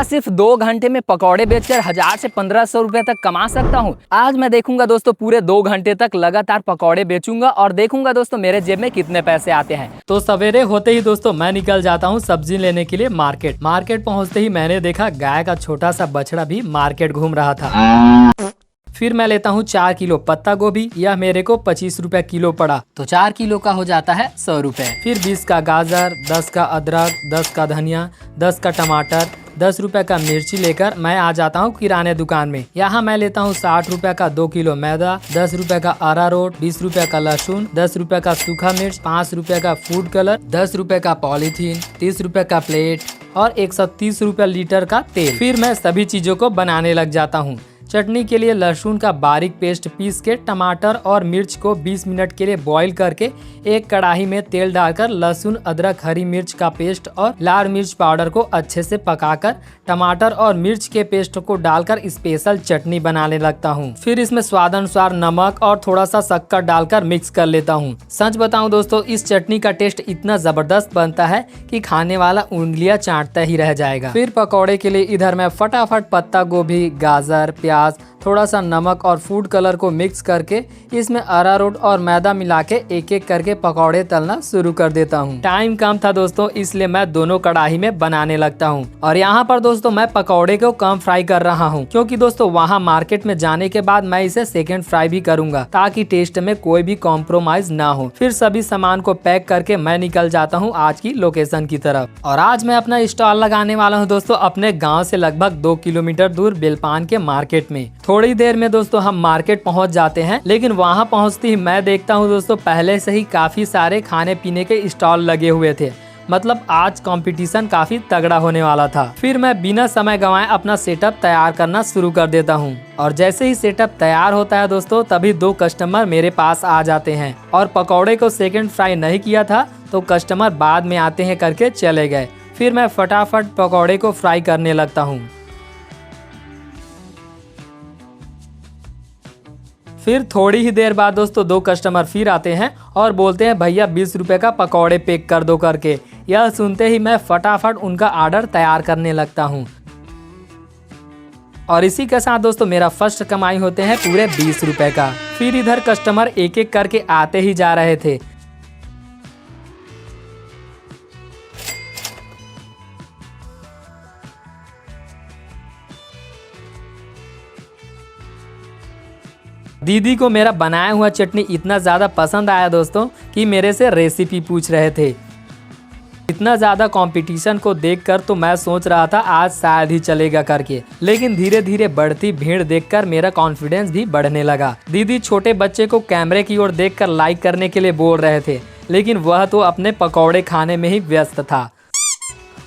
क्या सिर्फ 2 घंटे में पकौड़े बेचकर 1000 से 1500 रुपए तक कमा सकता हूँ? आज मैं देखूंगा दोस्तों, पूरे 2 घंटे तक लगातार पकौड़े बेचूंगा और देखूंगा दोस्तों मेरे जेब में कितने पैसे आते हैं। तो सवेरे होते ही दोस्तों मैं निकल जाता हूँ सब्जी लेने के लिए मार्केट। मार्केट पहुँचते ही मैंने देखा गाय का छोटा सा बछड़ा भी मार्केट घूम रहा था। फिर मैं लेता हूँ 4 किलो पत्ता गोभी, यह मेरे को 25 रुपए किलो पड़ा, तो 4 किलो का हो जाता है 100 रुपए। फिर 20 का गाजर, 10 का अदरक, 10 का धनिया, 10 का टमाटर, 10 रुपए का मिर्ची लेकर मैं आ जाता हूँ किराने दुकान में। यहाँ मैं लेता हूँ 60 रुपए का 2 किलो मैदा, 10 रुपए का अरारोट, 20 रुपए का लहसुन, 10 रुपए का सूखा मिर्च, 5 रुपए का फूड कलर, 10 रुपए का पॉलीथीन, 30 रुपए का प्लेट और 130 रुपए लीटर का तेल। फिर मैं सभी चीजों को बनाने लग जाता हूँ। चटनी के लिए लहसुन का बारीक पेस्ट पीस के, टमाटर और मिर्च को 20 मिनट के लिए बॉईल करके एक कढ़ाई में तेल डालकर लहसुन, अदरक, हरी मिर्च का पेस्ट और लाल मिर्च पाउडर को अच्छे से पकाकर टमाटर और मिर्च के पेस्ट को डालकर स्पेशल चटनी बनाने लगता हूँ। फिर इसमें स्वादानुसार नमक और थोड़ा सा शक्कर डालकर मिक्स कर लेता हूँ। सच बताऊँ दोस्तों, इस चटनी का टेस्ट इतना जबरदस्त बनता है कि खाने वाला उंगलियां चाटता ही रह जाएगा। फिर पकौड़े के लिए इधर मैं फटाफट पत्ता गोभी, गाजर, प्याज, थोड़ा सा नमक और फूड कलर को मिक्स करके इसमें अरारोट और मैदा मिला के एक एक करके पकौड़े तलना शुरू कर देता हूँ। टाइम कम था दोस्तों, इसलिए मैं दोनों कढ़ाई में बनाने लगता हूँ। और यहाँ पर दोस्तों मैं पकौड़े को कम फ्राई कर रहा हूँ, क्योंकि दोस्तों वहाँ मार्केट में जाने के बाद मैं इसे सेकेंड फ्राई भी करूंगा, ताकि टेस्ट में कोई भी कॉम्प्रोमाइज ना हो। फिर सभी सामान को पैक करके मैं निकल जाता हूँ आज की लोकेशन की तरफ। और आज मैं अपना स्टॉल लगाने वाला हूँ दोस्तों अपने गाँव से लगभग 2 किलोमीटर दूर बेलपान के मार्केट में। थोड़ी देर में दोस्तों हम मार्केट पहुंच जाते हैं, लेकिन वहां पहुंचते ही मैं देखता हूं दोस्तों पहले से ही काफी सारे खाने पीने के स्टॉल लगे हुए थे। मतलब आज कंपटीशन काफी तगड़ा होने वाला था। फिर मैं बिना समय गंवाए अपना सेटअप तैयार करना शुरू कर देता हूं। और जैसे ही सेटअप तैयार होता है दोस्तों, तभी 2 कस्टमर मेरे पास आ जाते हैं। और पकौड़े को सेकंड फ्राई नहीं किया था तो कस्टमर बाद में आते हैं करके चले गए। फिर मैं फटाफट पकौड़े को फ्राई करने लगता हूँ। फिर थोड़ी ही देर बाद दोस्तों 2 कस्टमर फिर आते हैं और बोलते हैं भैया 20 रुपए का पकौड़े पैक कर दो करके। यह सुनते ही मैं फटाफट उनका ऑर्डर तैयार करने लगता हूँ। और इसी के साथ दोस्तों मेरा फर्स्ट कमाई होते हैं पूरे 20 रुपए का। फिर इधर कस्टमर एक एक करके आते ही जा रहे थे। दीदी को मेरा बनाया हुआ चटनी इतना ज़्यादा पसंद आया दोस्तों कि मेरे से रेसिपी पूछ रहे थे। इतना ज़्यादा कंपटीशन को देखकर तो मैं सोच रहा था आज शायद ही चलेगा करके, लेकिन धीरे धीरे बढ़ती भीड़ देखकर मेरा कॉन्फिडेंस भी बढ़ने लगा। दीदी छोटे बच्चे को कैमरे की ओर देखकर लाइक करने के लिए बोल रहे थे, लेकिन वह तो अपने पकौड़े खाने में ही व्यस्त था।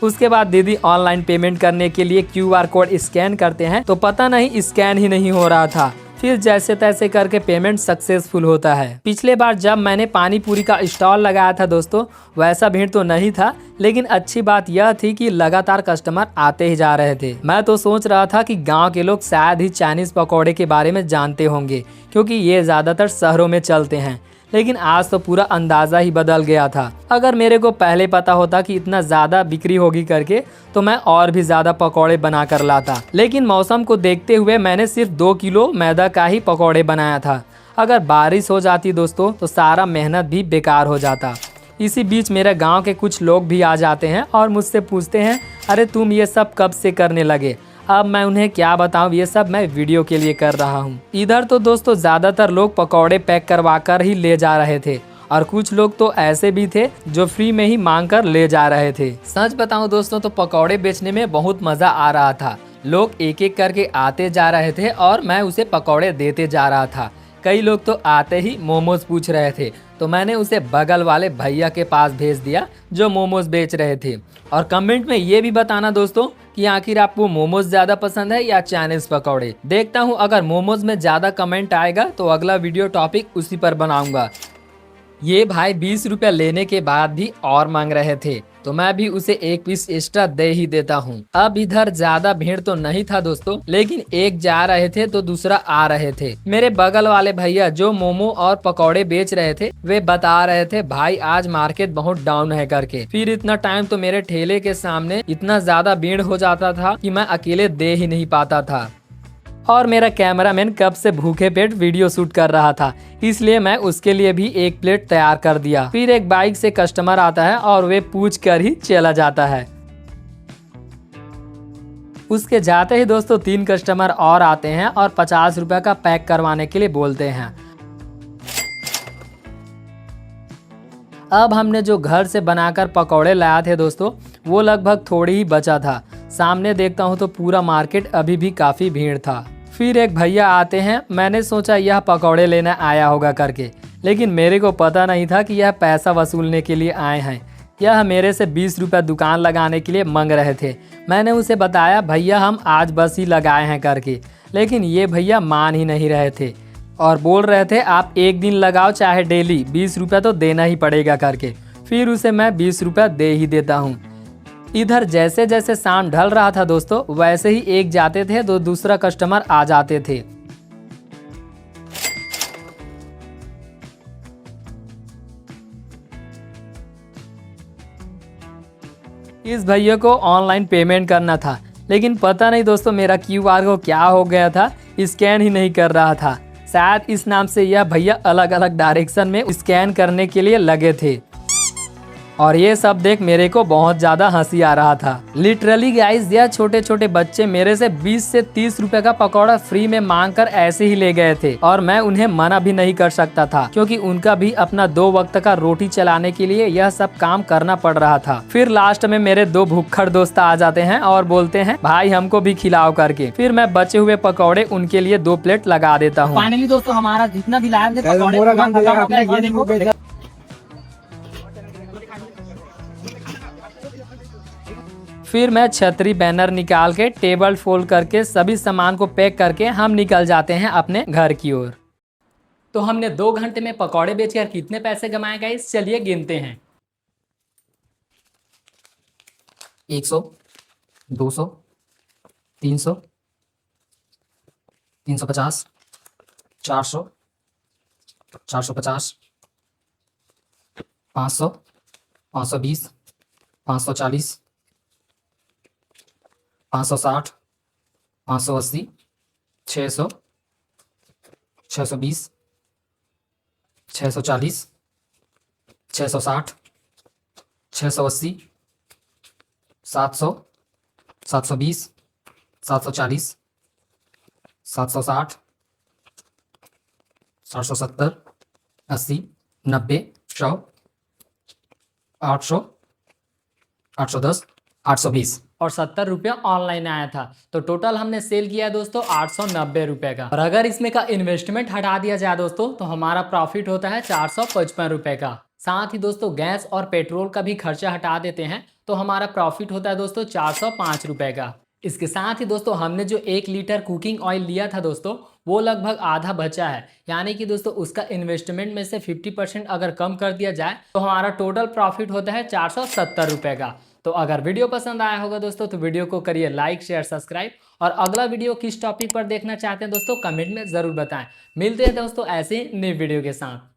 उसके बाद दीदी ऑनलाइन पेमेंट करने के लिए QR कोड स्कैन करते हैं, तो पता नहीं स्कैन ही नहीं हो रहा था। फिर जैसे तैसे करके पेमेंट सक्सेसफुल होता है। पिछले बार जब मैंने पानी पूरी का स्टॉल लगाया था दोस्तों, वैसा भीड़ तो नहीं था, लेकिन अच्छी बात यह थी कि लगातार कस्टमर आते ही जा रहे थे। मैं तो सोच रहा था कि गांव के लोग शायद ही चाइनीज पकौड़े के बारे में जानते होंगे, क्योंकि ये ज्यादातर शहरों में चलते हैं। लेकिन आज तो पूरा अंदाजा ही बदल गया था। अगर मेरे को पहले पता होता कि इतना ज़्यादा बिक्री होगी करके, तो मैं और भी ज़्यादा पकौड़े बना कर लाता। लेकिन मौसम को देखते हुए मैंने सिर्फ 2 किलो मैदा का ही पकौड़े बनाया था। अगर बारिश हो जाती दोस्तों तो सारा मेहनत भी बेकार हो जाता। इसी बीच मेरे गाँव के कुछ लोग भी आ जाते हैं और मुझसे पूछते हैं, अरे तुम ये सब कब से करने लगे? अब मैं उन्हें क्या बताऊं, ये सब मैं वीडियो के लिए कर रहा हूं। इधर तो दोस्तों ज्यादातर लोग पकौड़े पैक करवा कर ही ले जा रहे थे, और कुछ लोग तो ऐसे भी थे जो फ्री में ही मांग कर ले जा रहे थे। सच बताऊं दोस्तों तो पकौड़े बेचने में बहुत मजा आ रहा था। लोग एक एक करके आते जा रहे थे और मैं उसे पकौड़े देते जा रहा था। कई लोग तो आते ही मोमोज पूछ रहे थे, तो मैंने उसे बगल वाले भैया के पास भेज दिया जो मोमोज बेच रहे थे। और कमेंट में ये भी बताना दोस्तों कि आखिर आपको मोमोज ज्यादा पसंद है या चाइनीज पकौड़े। देखता हूँ अगर मोमोज में ज्यादा कमेंट आएगा तो अगला वीडियो टॉपिक उसी पर बनाऊंगा। ये भाई 20 रुपए लेने के बाद भी और मांग रहे थे। तो मैं भी उसे एक पीस एक्स्ट्रा दे ही देता हूँ। अब इधर ज्यादा भीड़ तो नहीं था दोस्तों, लेकिन एक जा रहे थे तो दूसरा आ रहे थे। मेरे बगल वाले भैया जो मोमो और पकौड़े बेच रहे थे, वे बता रहे थे भाई आज मार्केट बहुत डाउन है करके। फिर इतना टाइम तो मेरे ठेले के सामने इतना ज्यादा भीड़ हो जाता था कि मैं अकेले दे ही नहीं पाता था। और मेरा कैमरामैन कब से भूखे पेट वीडियो शूट कर रहा था, इसलिए मैं उसके लिए भी एक प्लेट तैयार कर दिया। फिर एक बाइक से कस्टमर आता है और वे पूछ कर ही चला जाता है। उसके जाते ही दोस्तों 3 कस्टमर और आते हैं और 50 रुपए का पैक करवाने के लिए बोलते हैं। अब हमने जो घर से बनाकर पकौड़े लाया थे दोस्तों, वो लगभग थोड़ी ही बचा था। सामने देखता हूँ तो पूरा मार्केट अभी भी काफी भीड़ था। फिर एक भैया आते हैं, मैंने सोचा यह पकौड़े लेने आया होगा करके, लेकिन मेरे को पता नहीं था कि यह पैसा वसूलने के लिए आए हैं। यह मेरे से 20 रुपये दुकान लगाने के लिए मांग रहे थे। मैंने उसे बताया भैया हम आज बस ही लगाए हैं करके, लेकिन ये भैया मान ही नहीं रहे थे और बोल रहे थे आप एक दिन लगाओ चाहे डेली, 20 रुपये तो देना ही पड़ेगा करके। फिर उसे मैं 20 रुपये दे ही देता हूँ। इधर जैसे जैसे शाम ढल रहा था दोस्तों, वैसे ही एक जाते थे तो दूसरा कस्टमर आ जाते थे। इस भैया को ऑनलाइन पेमेंट करना था, लेकिन पता नहीं दोस्तों मेरा QR को क्या हो गया था, स्कैन ही नहीं कर रहा था। शायद इस नाम से यह भैया अलग अलग डायरेक्शन में स्कैन करने के लिए लगे थे। और ये सब देख मेरे को बहुत ज्यादा हंसी आ रहा था। लिटरली गाइस, यह छोटे छोटे बच्चे मेरे से 20 से 30 रुपए का पकौड़ा फ्री में मांग कर ऐसे ही ले गए थे और मैं उन्हें मना भी नहीं कर सकता था, क्योंकि उनका भी अपना 2 वक्त का रोटी चलाने के लिए यह सब काम करना पड़ रहा था। फिर लास्ट में मेरे 2 भुक्खड़ दोस्त आ जाते हैं और बोलते हैं भाई हमको भी खिलाओ करके। फिर मैं बचे हुए पकौड़े उनके लिए 2 प्लेट लगा देता हूँ। फाइनली दोस्तों हमारा जितना भी लाया थे पकौड़े फिर मैं छतरी बैनर निकाल के टेबल फोल्ड करके सभी सामान को पैक करके हम निकल जाते हैं अपने घर की ओर। तो हमने 2 घंटे में पकौड़े बेचकर कितने पैसे कमाए गाइस, चलिए गिनते हैं। 100, 200, 300, 350, 400, 450, 500, 520, 540, 560, 580, 600, 620, 640, 660, 680, 700, 720, 740, 760, 770, 80, 90, 100, 800, 810, 820 और 70 रुपये ऑनलाइन आया था। तो टोटल हमने सेल किया दोस्तों 890 रुपये का। और अगर इसमें का इन्वेस्टमेंट हटा दिया जाए दोस्तों तो हमारा प्रॉफिट होता है 455 रुपये का। साथ ही दोस्तों गैस और पेट्रोल का भी खर्चा हटा देते हैं तो हमारा प्रॉफिट होता है दोस्तों 405 रुपये का। इसके साथ ही दोस्तों हमने जो 1 लीटर कुकिंग ऑयल लिया था दोस्तों, वो लगभग आधा बचा है। यानी कि दोस्तों उसका इन्वेस्टमेंट में से 50% अगर कम कर दिया जाए तो हमारा टोटल प्रॉफिट होता है 470 रुपये का। तो अगर वीडियो पसंद आया होगा दोस्तों तो वीडियो को करिए लाइक, शेयर, सब्सक्राइब। और अगला वीडियो किस टॉपिक पर देखना चाहते हैं दोस्तों कमेंट में ज़रूर बताएं। मिलते हैं दोस्तों ऐसे ही नई वीडियो के साथ।